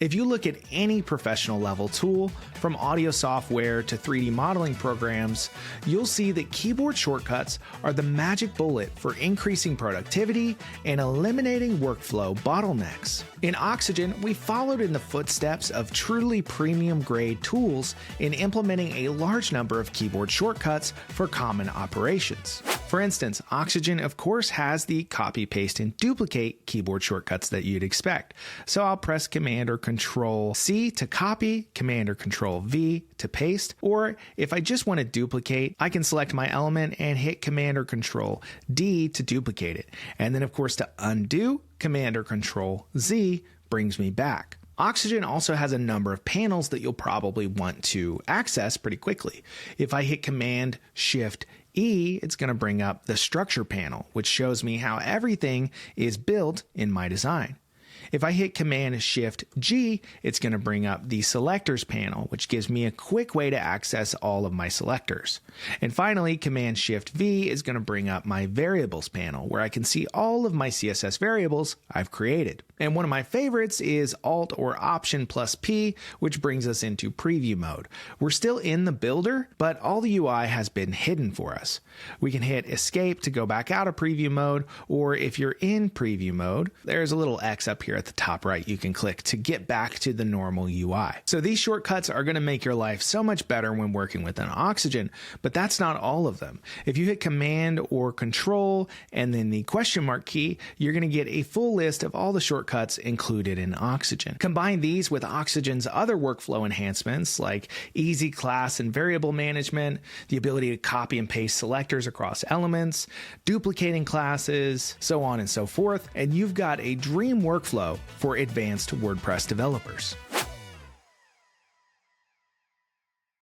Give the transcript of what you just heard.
If you look at any professional level tool, from audio software to 3D modeling programs, you'll see that keyboard shortcuts are the magic bullet for increasing productivity and eliminating workflow bottlenecks. In Oxygen, we followed in the footsteps of truly premium grade tools in implementing a large number of keyboard shortcuts for common operations. For instance, Oxygen of course has the copy, paste, and duplicate keyboard shortcuts that you'd expect. So I'll press Command or Control C to copy, Command or Control V to paste, or if I just want to duplicate, I can select my element and hit Command or Control D to duplicate it. And then of course to undo, Command or Control Z brings me back. Oxygen also has a number of panels that you'll probably want to access pretty quickly. If I hit Command Shift E, it's going to bring up the structure panel, which shows me how everything is built in my design. If I hit Command Shift G, it's going to bring up the Selectors panel, which gives me a quick way to access all of my selectors. And finally, Command Shift V is going to bring up my Variables panel, where I can see all of my CSS variables I've created. And one of my favorites is Alt or Option plus P, which brings us into preview mode. We're still in the builder, but all the UI has been hidden for us. We can hit Escape to go back out of preview mode, or if you're in preview mode, there's a little X up here at the top right you can click to get back to the normal UI. So these shortcuts are going to make your life so much better when working with an Oxygen, but that's not all of them. If you hit Command or Control and then the question mark key, you're going to get a full list of all the shortcuts included in Oxygen. Combine these with Oxygen's other workflow enhancements like easy class and variable management, the ability to copy and paste selectors across elements, duplicating classes, so on and so forth, and you've got a dream workflow for advanced WordPress developers.